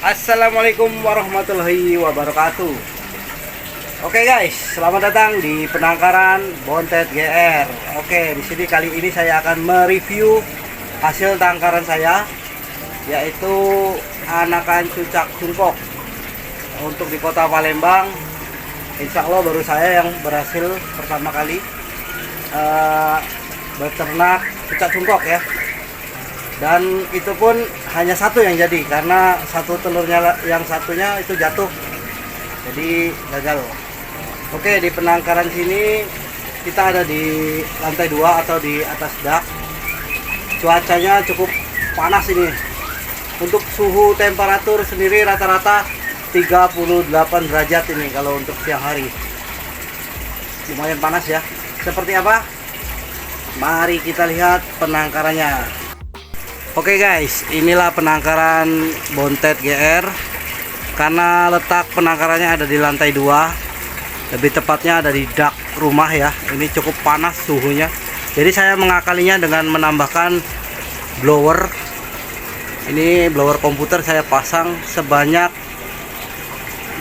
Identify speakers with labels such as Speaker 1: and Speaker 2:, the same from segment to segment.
Speaker 1: Assalamualaikum warahmatullahi wabarakatuh. Oke guys, selamat datang di penangkaran Bontet GR. Oke, di sini kali ini saya akan mereview hasil tangkaran saya, yaitu anakan cucak cungkok. Untuk di kota Palembang, insya Allah baru saya yang berhasil pertama kali beternak cucak cungkok ya. Dan itu pun hanya satu yang jadi, karena satu telurnya yang satunya itu jatuh, jadi gagal. Oke, di penangkaran sini kita ada di lantai 2 atau di atas dak. Cuacanya cukup panas ini. Untuk suhu temperatur sendiri rata-rata 38 derajat ini kalau untuk siang hari. Lumayan panas ya. Seperti apa? Mari kita lihat penangkarannya. Oke guys, inilah penangkaran Bontet GR. Karena letak penangkarannya ada di lantai 2, lebih tepatnya ada di dak rumah ya. Ini cukup panas suhunya. Jadi saya mengakalinya dengan menambahkan blower. Ini blower komputer saya pasang sebanyak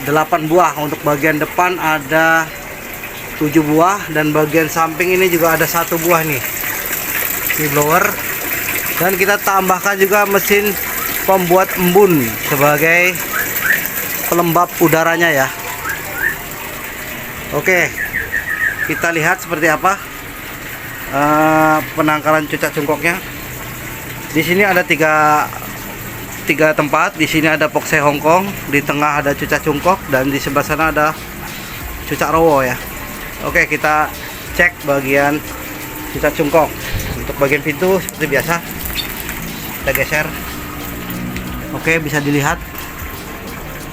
Speaker 1: 8 buah. Untuk bagian depan ada 7 buah, dan bagian samping ini juga ada 1 buah nih. Ini blower. Dan kita tambahkan juga mesin pembuat embun sebagai pelembab udaranya ya. Oke, kita lihat seperti apa penangkaran cucak cungkoknya. Di sini ada tiga tempat. Di sini ada Pokse Hongkong, di tengah ada cucak cungkok, dan di sebelah sana ada cucak rowo ya. Oke, kita cek bagian cucak cungkok. Untuk bagian pintu seperti biasa, kita geser. Oke, bisa dilihat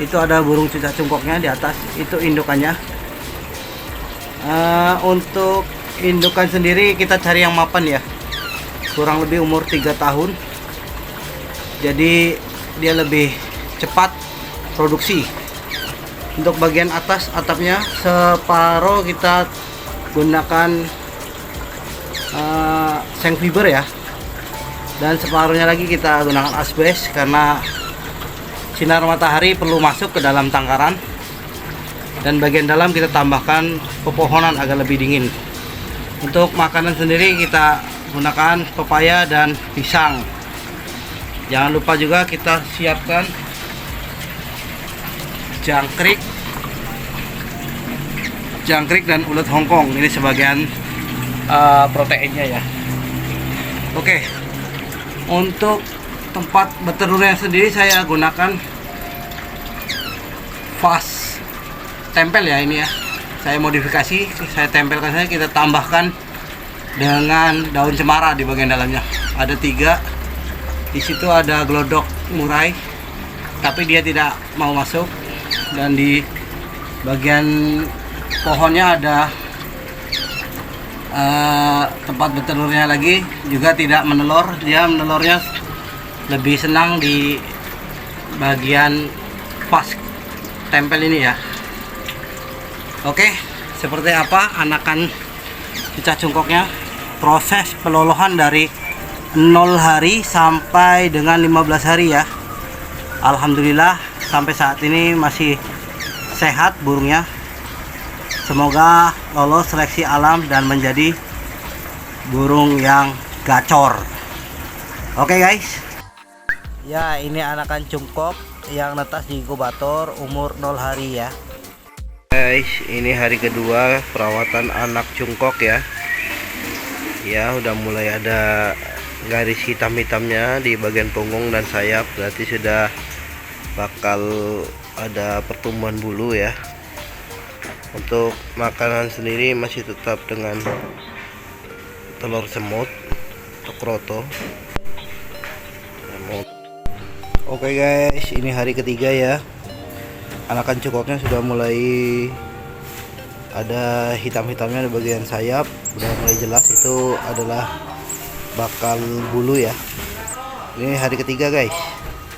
Speaker 1: itu ada burung cucak cungkoknya di atas, itu indukannya. Untuk indukan sendiri kita cari yang mapan ya, kurang lebih umur 3 tahun, jadi dia lebih cepat produksi. Untuk bagian atas atapnya separuh kita gunakan seng fiber ya, dan separuhnya lagi kita gunakan asbes karena sinar matahari perlu masuk ke dalam tangkaran. Dan bagian dalam kita tambahkan pepohonan agar lebih dingin. Untuk makanan sendiri kita gunakan pepaya dan pisang. Jangan lupa juga kita siapkan jangkrik dan ulet Hongkong. Ini sebagian proteinnya ya. Oke, untuk tempat betelurnya sendiri saya gunakan vas tempel ya. Ini ya, saya modifikasi, saya tempelkan saja. Kita tambahkan dengan daun cemara di bagian dalamnya. Ada 3. Di situ ada glodok murai, tapi dia tidak mau masuk. Dan di bagian pohonnya ada tempat betelurnya lagi, juga tidak menelur. Dia menelurnya lebih senang di bagian vas tempel ini ya. Oke, seperti apa anakan cucak cungkoknya. Proses pelolohan dari 0 hari sampai dengan 15 hari ya. Alhamdulillah sampai saat ini masih sehat burungnya. Semoga lolos seleksi alam dan menjadi burung yang gacor. Oke guys, ya ini anakan cungkok yang netas di inkubator umur 0 hari ya. Guys, ini hari kedua perawatan anak cungkok ya. Ya, udah mulai ada garis hitam-hitamnya di bagian punggung dan sayap, berarti sudah bakal ada pertumbuhan bulu ya. Untuk makanan sendiri masih tetap dengan telur semut atau kroto. Oke guys, ini hari ketiga ya. Anakan cungkoknya sudah mulai ada hitam-hitamnya di bagian sayap, udah mulai jelas itu adalah bakal bulu ya. Ini hari ketiga guys.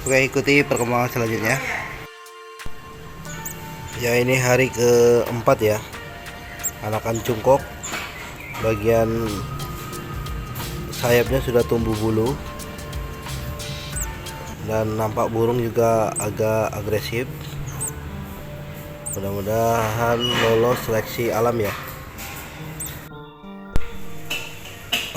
Speaker 1: Oke, ikuti perkembangan selanjutnya. Ya, ini hari keempat ya. Anakan cungkok bagian sayapnya sudah tumbuh bulu. dan nampak burung juga agak agresif. Mudah-mudahan lolos seleksi alam ya.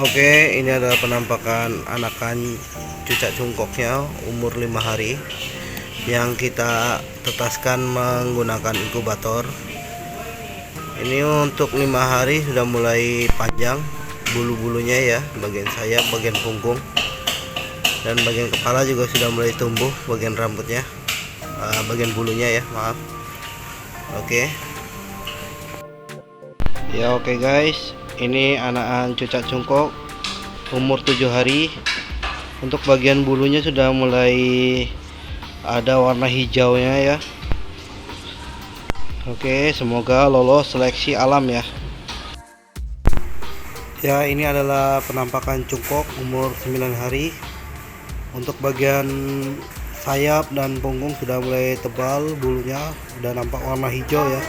Speaker 1: Oke, ini adalah penampakan anakan cucak cungkoknya umur 5 hari yang kita tetaskan menggunakan inkubator. Ini untuk 5 hari sudah mulai panjang bulu-bulunya ya, bagian sayap, bagian punggung, dan bagian kepala juga sudah mulai tumbuh bagian rambutnya, bagian bulunya ya, maaf. Oke. Ya oke guys, ini anakan cucak cungkok umur 7 hari. Untuk bagian bulunya sudah mulai ada warna hijaunya ya. Oke, semoga lolos seleksi alam ya. Ya, ini adalah penampakan cungkok umur 9 hari. Untuk bagian sayap dan punggung sudah mulai tebal bulunya, sudah nampak warna hijau ya.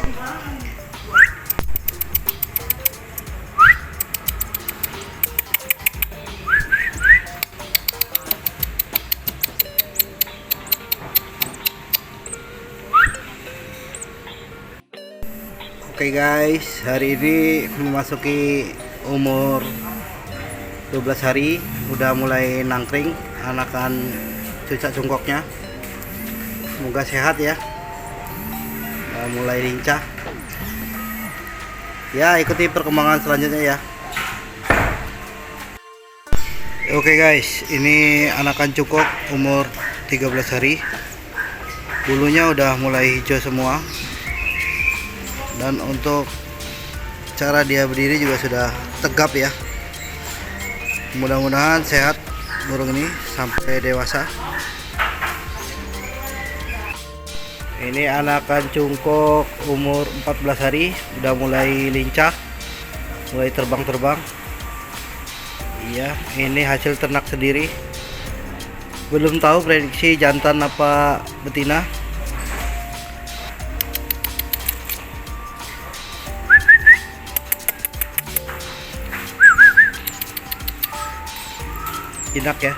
Speaker 1: Oke guys, hari ini memasuki umur 12 hari, udah mulai nangkring anakan cucak cungkoknya. Semoga sehat ya, mulai lincah ya. Ikuti perkembangan selanjutnya ya. Oke guys, ini anakan cungkok umur 13 hari, bulunya udah mulai hijau semua. Dan untuk cara dia berdiri juga sudah tegap ya. Mudah-mudahan sehat burung ini sampai dewasa. Ini anakan cungkok umur 14 hari, udah mulai lincah, mulai terbang-terbang. Iya, ini hasil ternak sendiri. Belum tahu prediksi jantan apa betina. Jinak ya.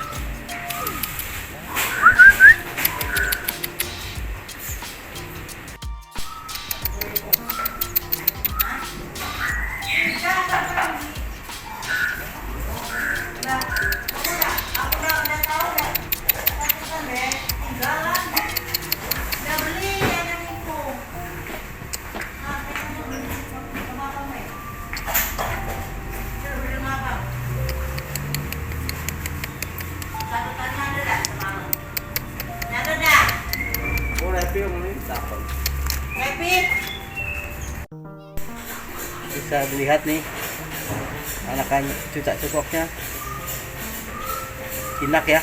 Speaker 1: Bisa dilihat nih anakan cucak cungkoknya, jinak ya.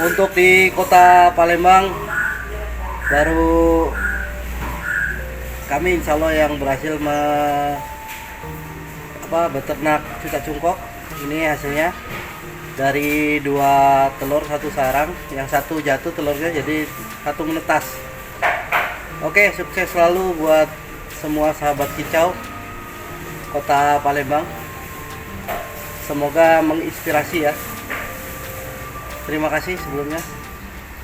Speaker 1: Untuk di kota Palembang baru kami insya Allah yang berhasil beternak cucak cungkok. Ini hasilnya dari 2 telur 1 sarang, yang satu jatuh telurnya jadi 1 menetas. Oke, sukses selalu buat semua sahabat kicau kota Palembang. Semoga menginspirasi ya. Terima kasih sebelumnya.